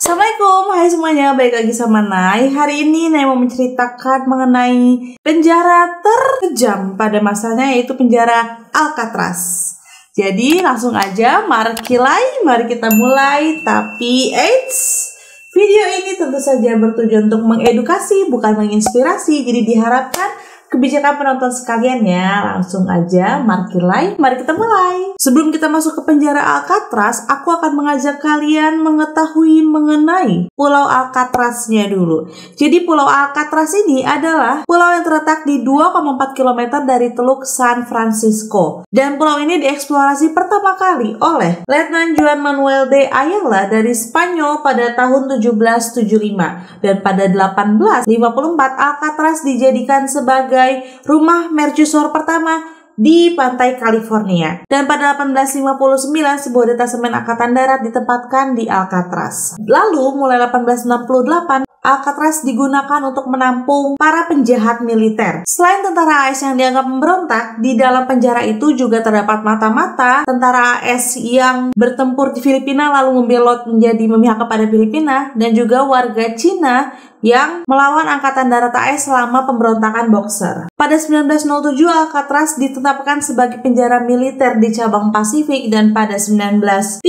Assalamualaikum, hai semuanya, balik lagi sama Nay. Hari ini Nay mau menceritakan mengenai penjara terkejam pada masanya, yaitu penjara Alcatraz. Jadi langsung aja, mari kita mulai. Tapi video ini tentu saja bertujuan untuk mengedukasi, bukan menginspirasi. Jadi diharapkan kebijakan penonton sekalian ya. Langsung aja, mari kita mulai. Sebelum kita masuk ke penjara Alcatraz, aku akan mengajak kalian mengetahui mengenai Pulau Alcatraznya dulu. Jadi Pulau Alcatraz ini adalah pulau yang terletak di 2,4 km dari Teluk San Francisco. Dan pulau ini dieksplorasi pertama kali oleh Letnan Juan Manuel de Ayala dari Spanyol pada tahun 1775. Dan pada 1854 Alcatraz dijadikan sebagai rumah mercusuar pertama di pantai California. Dan pada 1859 sebuah detasemen angkatan darat ditempatkan di Alcatraz. Lalu mulai 1868 Alcatraz digunakan untuk menampung para penjahat militer. Selain tentara AS yang dianggap memberontak, di dalam penjara itu juga terdapat mata-mata tentara AS yang bertempur di Filipina lalu membelot menjadi memihak kepada Filipina, dan juga warga Cina yang melawan angkatan darat AS selama pemberontakan Boxer. Pada 1907 Alcatraz ditetapkan sebagai penjara militer di cabang Pasifik, dan pada 1934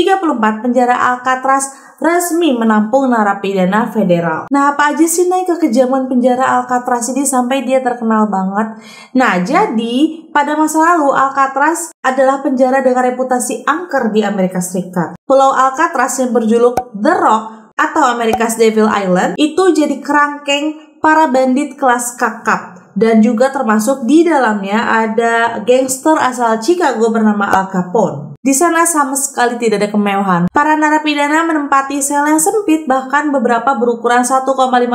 penjara Alcatraz resmi menampung narapidana federal. Nah, apa aja sih naik kekejaman penjara Alcatraz ini sampai dia terkenal banget? Nah, jadi pada masa lalu Alcatraz adalah penjara dengan reputasi angker di Amerika Serikat. Pulau Alcatraz yang berjuluk The Rock atau America's Devil Island itu jadi kerangkeng para bandit kelas kakap. Dan juga termasuk di dalamnya ada gangster asal Chicago bernama Al Capone. Di sana sama sekali tidak ada kemewahan. Para narapidana menempati sel yang sempit, bahkan beberapa berukuran 1,5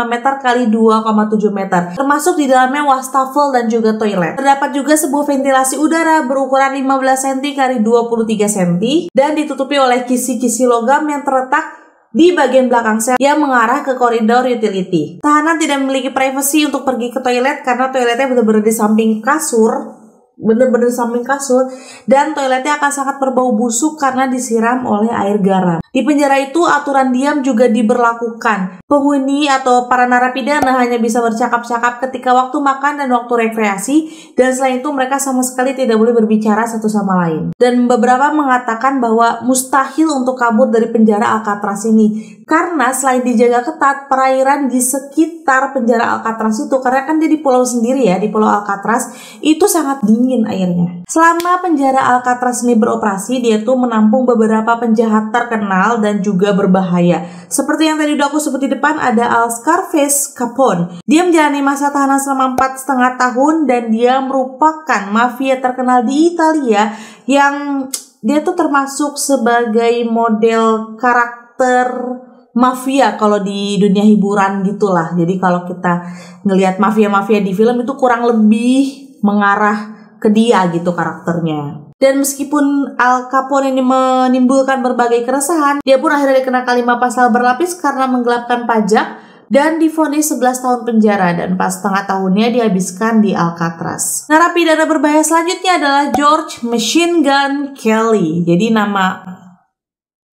meter kali 2,7 meter. Termasuk di dalamnya wastafel dan juga toilet. Terdapat juga sebuah ventilasi udara berukuran 15 cm kali 23 cm dan ditutupi oleh kisi-kisi logam yang terletak di bagian belakang sel yang mengarah ke koridor utility. Tahanan tidak memiliki privasi untuk pergi ke toilet karena toiletnya benar-benar di samping kasur. Dan toiletnya akan sangat berbau busuk karena disiram oleh air garam. Di penjara itu aturan diam juga diberlakukan. Penghuni atau para narapidana hanya bisa bercakap-cakap ketika waktu makan dan waktu rekreasi, dan selain itu mereka sama sekali tidak boleh berbicara satu sama lain. Dan beberapa mengatakan bahwa mustahil untuk kabur dari penjara Alcatraz ini karena selain dijaga ketat, perairan di sekitar penjara Alcatraz itu, karena kan dia di pulau sendiri ya, di Pulau Alcatraz itu sangat dingin airnya. Selama penjara Alcatraz ini beroperasi, dia tuh menampung beberapa penjahat terkenal dan juga berbahaya. Seperti yang tadi udah aku sebut di depan, ada Scarface Capone. Dia menjalani masa tahanan selama 4,5 tahun dan dia merupakan mafia terkenal di Italia yang dia tuh termasuk sebagai model karakter mafia kalau di dunia hiburan gitulah. Jadi kalau kita ngelihat mafia-mafia di film itu kurang lebih mengarah ke dia gitu karakternya. Dan meskipun Al Capone ini menimbulkan berbagai keresahan, dia pun akhirnya dikenakan 5 pasal berlapis karena menggelapkan pajak dan divonis 11 tahun penjara, dan 4,5 tahunnya dihabiskan di Alcatraz. Narapidana berbahaya selanjutnya adalah George Machine Gun Kelly. Jadi nama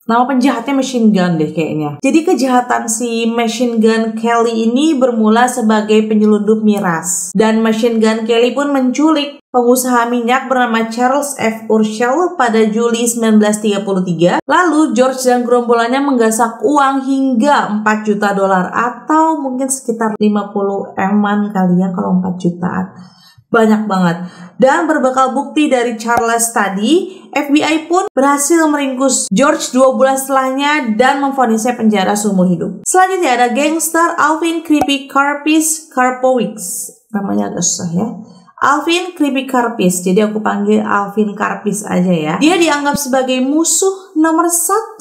penjahatnya Machine Gun deh kayaknya. Jadi kejahatan si Machine Gun Kelly ini bermula sebagai penyelundup miras. Dan Machine Gun Kelly pun menculik pengusaha minyak bernama Charles F. Urschel pada Juli 1933. Lalu George dan gerombolannya menggasak uang hingga 4 juta dolar atau mungkin sekitar 50 eman kali ya kalau 4 jutaan. Banyak banget. Dan berbekal bukti dari Charles tadi, FBI pun berhasil meringkus George 2 bulan setelahnya dan memvonisnya penjara seumur hidup. Selanjutnya ada gangster Alvin Creepy Karpis Karpowicz. Namanya agak susah ya. Alvin Creepy Karpis, jadi aku panggil Alvin Karpis aja ya. Dia dianggap sebagai musuh nomor 1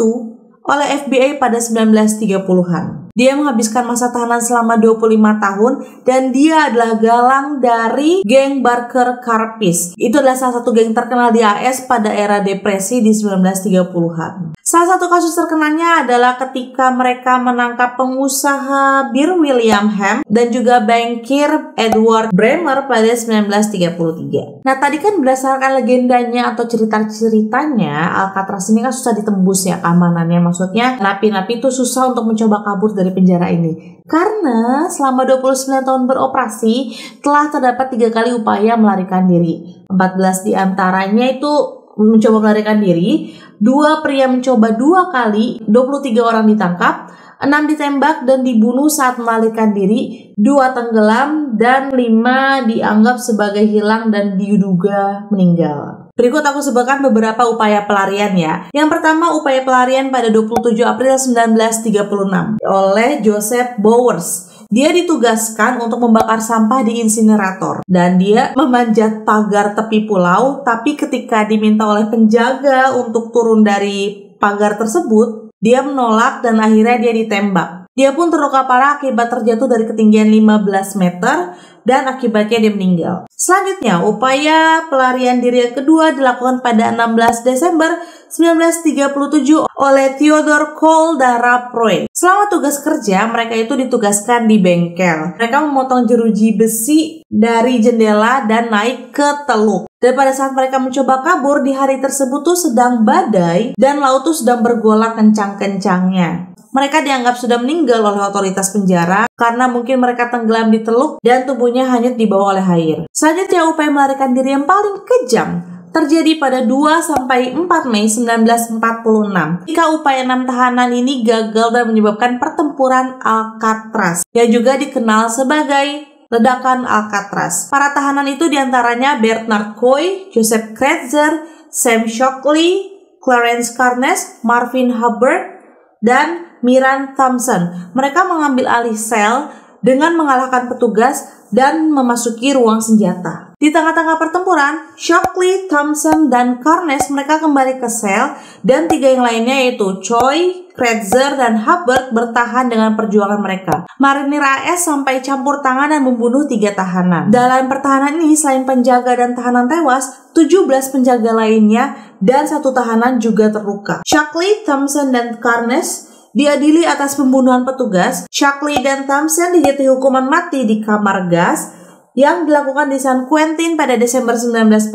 oleh FBI pada 1930-an. Dia menghabiskan masa tahanan selama 25 tahun dan dia adalah galang dari geng Barker Karpis. Itu adalah salah satu geng terkenal di AS pada era depresi di 1930-an. Salah satu kasus terkenalnya adalah ketika mereka menangkap pengusaha bir William Ham dan juga bankir Edward Bremer pada 1933. Nah, tadi kan berdasarkan legendanya atau cerita-ceritanya, Alcatraz ini kan susah ditembus ya keamanannya. Maksudnya napi-napi itu susah untuk mencoba kabur dari penjara ini. Karena selama 29 tahun beroperasi telah terdapat 3 kali upaya melarikan diri. 14 diantaranya itu mencoba melarikan diri, 2 pria mencoba 2 kali, 23 orang ditangkap, 6 ditembak dan dibunuh saat melarikan diri, 2 tenggelam, dan 5 dianggap sebagai hilang dan diduga meninggal. Berikut aku sebutkan beberapa upaya pelarian ya. Yang pertama, upaya pelarian pada 27 April 1936 oleh Joseph Bowers. Dia ditugaskan untuk membakar sampah di insinerator dan dia memanjat pagar tepi pulau, tapi ketika diminta oleh penjaga untuk turun dari pagar tersebut, dia menolak dan akhirnya dia ditembak. Dia pun terluka parah akibat terjatuh dari ketinggian 15 meter dan akibatnya dia meninggal. Selanjutnya, upaya pelarian diri yang kedua dilakukan pada 16 Desember 1937 oleh Theodore Cole dan Raproy. Selama tugas kerja, mereka itu ditugaskan di bengkel. Mereka memotong jeruji besi dari jendela dan naik ke teluk. Dan pada saat mereka mencoba kabur di hari tersebut tuh sedang badai dan laut tuh sedang bergolak kencang-kencangnya. Mereka dianggap sudah meninggal oleh otoritas penjara karena mungkin mereka tenggelam di teluk dan tubuhnya hanyut dibawa oleh air. Selanjutnya, upaya melarikan diri yang paling kejam terjadi pada 2-4 Mei 1946. Ketika upaya 6 tahanan ini gagal dan menyebabkan pertempuran Alcatraz yang juga dikenal sebagai ledakan Alcatraz. Para tahanan itu diantaranya Bernard Coy, Joseph Kretzer, Sam Shockley, Clarence Carnes, Marvin Hubbard, dan Miran Thompson. Mereka mengambil alih sel dengan mengalahkan petugas dan memasuki ruang senjata. Di tengah-tengah pertempuran, Shockley, Thompson, dan Carnes mereka kembali ke sel dan 3 yang lainnya yaitu Choi, Kretzer, dan Hubbard bertahan dengan perjuangan mereka. Marinir AS sampai campur tangan dan membunuh 3 tahanan. Dalam pertahanan ini, selain penjaga dan tahanan tewas, 17 penjaga lainnya dan 1 tahanan juga terluka. Shockley, Thompson, dan Carnes diadili atas pembunuhan petugas. Shockley dan Thompson dijatuhi hukuman mati di kamar gas yang dilakukan di San Quentin pada Desember 1948,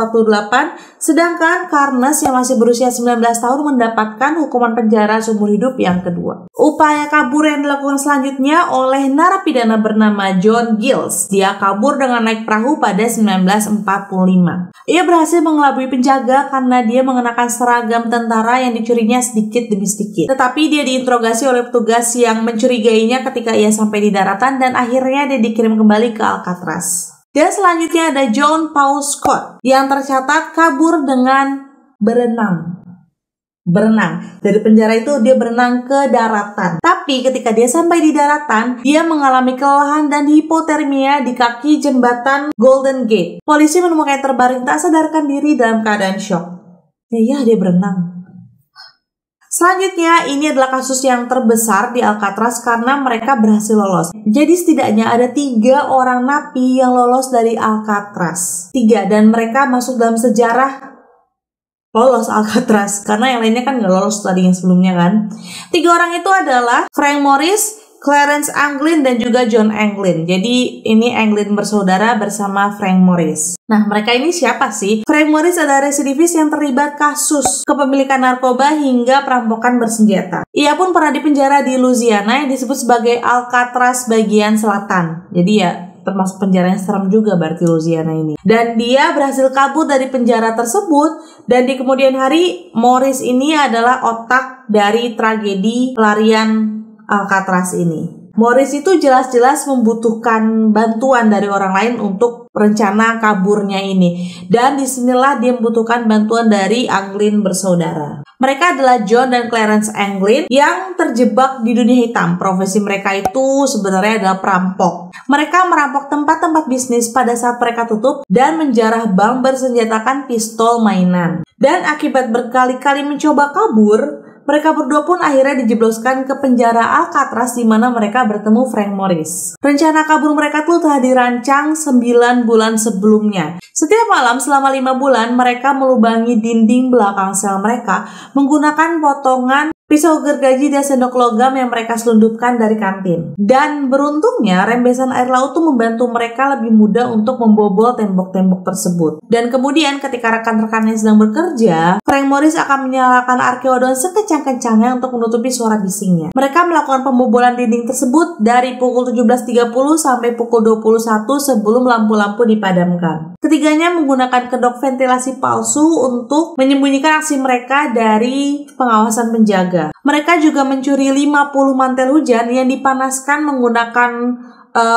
sedangkan Carnes yang masih berusia 19 tahun mendapatkan hukuman penjara seumur hidup yang kedua. Upaya kabur yang dilakukan selanjutnya oleh narapidana bernama John Gills. Dia kabur dengan naik perahu pada 1945. Ia berhasil mengelabui penjaga karena dia mengenakan seragam tentara yang dicurinya sedikit demi sedikit. Tetapi dia diinterogasi oleh petugas yang mencurigainya ketika ia sampai di daratan dan akhirnya dia dikirim kembali ke Alcatraz. Dan selanjutnya ada John Paul Scott yang tercatat kabur dengan berenang. Dari penjara itu dia berenang ke daratan. Tapi ketika dia sampai di daratan, dia mengalami kelelahan dan hipotermia di kaki jembatan Golden Gate. Polisi menemukan terbaring tak sadarkan diri dalam keadaan shock. Ya, dia berenang. Selanjutnya, ini adalah kasus yang terbesar di Alcatraz karena mereka berhasil lolos. Jadi setidaknya ada 3 orang napi yang lolos dari Alcatraz. 3, dan mereka masuk dalam sejarah lolos Alcatraz. Karena yang lainnya kan nggak lolos tadi yang sebelumnya kan. 3 orang itu adalah Frank Morris, Clarence Anglin, dan juga John Anglin. Jadi ini Anglin bersaudara bersama Frank Morris. Nah, mereka ini siapa sih? Frank Morris adalah residivis yang terlibat kasus kepemilikan narkoba hingga perampokan bersenjata. Ia pun pernah dipenjara di Louisiana yang disebut sebagai Alcatraz bagian selatan. Jadi ya termasuk penjara yang serem juga berarti Louisiana ini. Dan dia berhasil kabur dari penjara tersebut dan di kemudian hari Morris ini adalah otak dari tragedi pelarian Alcatraz ini. Morris itu jelas-jelas membutuhkan bantuan dari orang lain untuk rencana kaburnya ini. Dan disinilah dia membutuhkan bantuan dari Anglin bersaudara. Mereka adalah John dan Clarence Anglin yang terjebak di dunia hitam. Profesi mereka itu sebenarnya adalah perampok. Mereka merampok tempat-tempat bisnis pada saat mereka tutup dan menjarah bank bersenjatakan pistol mainan. Dan akibat berkali-kali mencoba kabur, Mereka berdua pun akhirnya dijebloskan ke penjara Alcatraz di mana mereka bertemu Frank Morris. Rencana kabur mereka tuh telah dirancang 9 bulan sebelumnya. Setiap malam selama 5 bulan mereka melubangi dinding belakang sel mereka menggunakan potongan pisau gergaji dan sendok logam yang mereka selundupkan dari kantin. Dan beruntungnya rembesan air laut tuh membantu mereka lebih mudah untuk membobol tembok-tembok tersebut. Dan kemudian ketika rekan-rekannya sedang bekerja, Frank Morris akan menyalakan arkeodon sekencang-kencangnya untuk menutupi suara bisingnya. Mereka melakukan pembobolan dinding tersebut dari pukul 17.30 sampai pukul 21 sebelum lampu-lampu dipadamkan. Ketiganya menggunakan kedok ventilasi palsu untuk menyembunyikan aksi mereka dari pengawasan penjaga. Mereka juga mencuri 50 mantel hujan yang dipanaskan menggunakan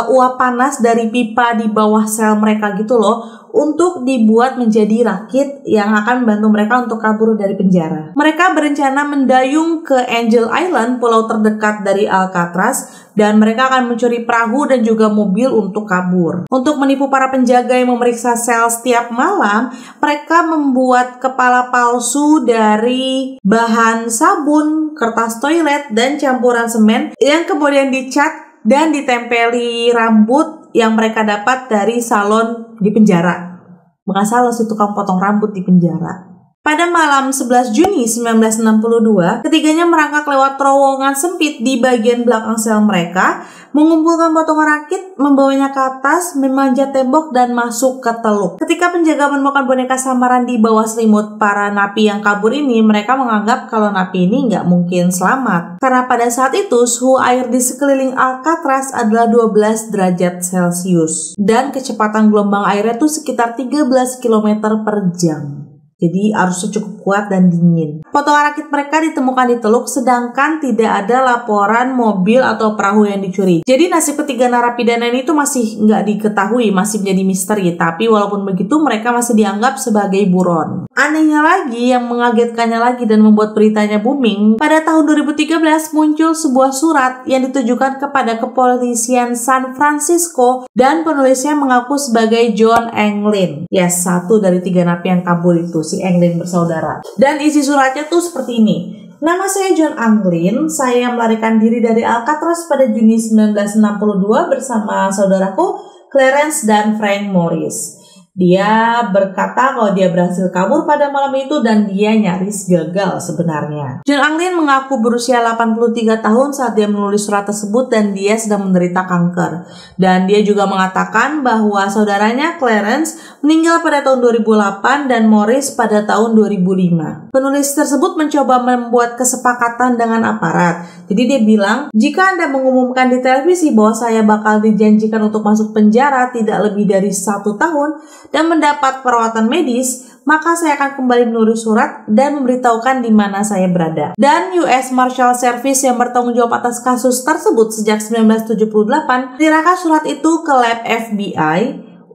uap panas dari pipa di bawah sel mereka gitu loh, untuk dibuat menjadi rakit yang akan membantu mereka untuk kabur dari penjara. Mereka berencana mendayung ke Angel Island, pulau terdekat dari Alcatraz, dan mereka akan mencuri perahu dan juga mobil untuk kabur. Untuk menipu para penjaga yang memeriksa sel setiap malam, mereka membuat kepala palsu dari bahan sabun, kertas toilet, dan campuran semen yang kemudian dicat dan ditempeli rambut yang mereka dapat dari salon di penjara. Bukan salon sih, tukang potong rambut di penjara. Pada malam 11 Juni 1962, ketiganya merangkak lewat terowongan sempit di bagian belakang sel mereka, mengumpulkan potongan rakit, membawanya ke atas, memanjat tembok, dan masuk ke teluk. Ketika penjaga menemukan boneka samaran di bawah selimut para napi yang kabur ini, mereka menganggap kalau napi ini nggak mungkin selamat. Karena pada saat itu, suhu air di sekeliling Alcatraz adalah 12 derajat Celcius. Dan kecepatan gelombang airnya tuh sekitar 13 km per jam. Jadi arusnya cukup kuat dan dingin. Potongan rakit mereka ditemukan di teluk, sedangkan tidak ada laporan mobil atau perahu yang dicuri. Jadi nasib ketiga narapidana ini tuh masih nggak diketahui, masih menjadi misteri. Tapi walaupun begitu, mereka masih dianggap sebagai buron. Anehnya lagi, yang mengagetkannya lagi dan membuat beritanya booming, pada tahun 2013 muncul sebuah surat yang ditujukan kepada kepolisian San Francisco dan penulisnya mengaku sebagai John Anglin. Yes, satu dari 3 napi yang kabur itu, si Anglin bersaudara. Dan isi suratnya tuh seperti ini. Nama saya John Anglin, saya melarikan diri dari Alcatraz pada Juni 1962 bersama saudaraku Clarence dan Frank Morris. Dia berkata kalau dia berhasil kabur pada malam itu dan dia nyaris gagal sebenarnya. John Anglin mengaku berusia 83 tahun saat dia menulis surat tersebut dan dia sedang menderita kanker. Dan dia juga mengatakan bahwa saudaranya Clarence meninggal pada tahun 2008 dan Morris pada tahun 2005. Penulis tersebut mencoba membuat kesepakatan dengan aparat. Jadi dia bilang, jika Anda mengumumkan di televisi bahwa saya bakal dijanjikan untuk masuk penjara tidak lebih dari 1 tahun, dan mendapat perawatan medis, maka saya akan kembali menulis surat dan memberitahukan di mana saya berada. Dan US Marshal Service yang bertanggung jawab atas kasus tersebut sejak 1978 menyerahkan surat itu ke lab FBI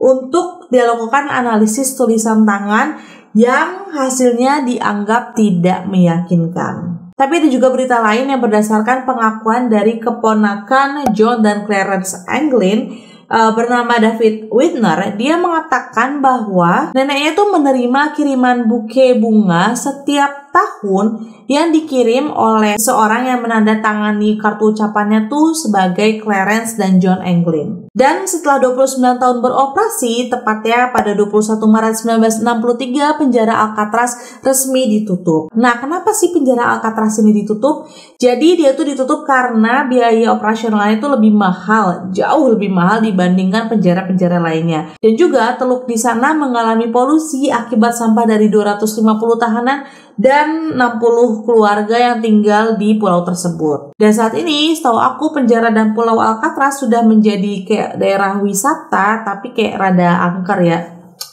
untuk dilakukan analisis tulisan tangan yang hasilnya dianggap tidak meyakinkan. Tapi ada juga berita lain yang berdasarkan pengakuan dari keponakan John dan Clarence Anglin bernama David Whitner. Dia mengatakan bahwa neneknya itu menerima kiriman buke bunga setiap tahun yang dikirim oleh seorang yang menandatangani kartu ucapannya tuh sebagai Clarence dan John Anglin. Dan setelah 29 tahun beroperasi, tepatnya pada 21 Maret 1963, penjara Alcatraz resmi ditutup. Nah, kenapa sih penjara Alcatraz ini ditutup? Jadi dia tuh ditutup karena biaya operasionalnya itu lebih mahal, jauh lebih mahal dibandingkan penjara-penjara lainnya. Dan juga teluk di sana mengalami polusi akibat sampah dari 250 tahanan dan 60 keluarga yang tinggal di pulau tersebut. Dan saat ini, setahu aku penjara dan pulau Alcatraz sudah menjadi kayak daerah wisata, tapi kayak rada angker ya.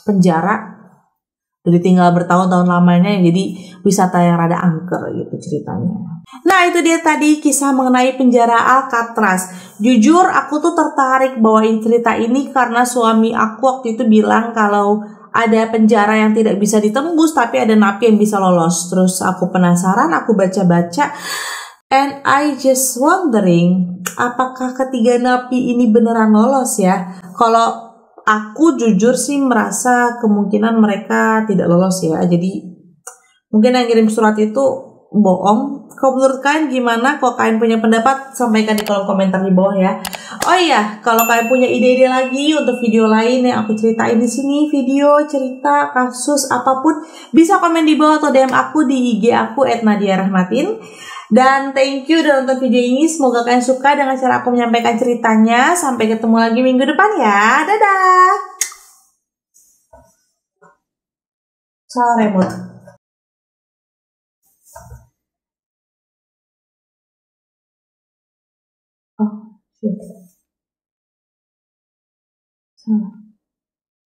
Penjara jadi tinggal bertahun-tahun lamanya, jadi wisata yang rada angker gitu ceritanya. Nah, itu dia tadi kisah mengenai penjara Alcatraz. Jujur aku tuh tertarik bawain cerita ini karena suami aku waktu itu bilang kalau ada penjara yang tidak bisa ditembus tapi ada napi yang bisa lolos. Terus aku penasaran, aku baca-baca, and I just wondering apakah ketiga napi ini beneran lolos ya. Kalau aku jujur sih merasa kemungkinan mereka tidak lolos ya. Jadi mungkin yang kirim surat itu bohong. Kalau menurut kalian gimana? Kalau kalian punya pendapat, sampaikan di kolom komentar di bawah ya. Oh iya, kalau kalian punya ide-ide lagi untuk video lain yang aku ceritain di sini, video, cerita, kasus, apapun, bisa komen di bawah atau DM aku di IG aku @nadiarahmatin. Dan thank you udah nonton video ini. Semoga kalian suka dengan cara aku menyampaikan ceritanya. Sampai ketemu lagi minggu depan ya. Dadah. Salah remote. Oh, shit. Salah.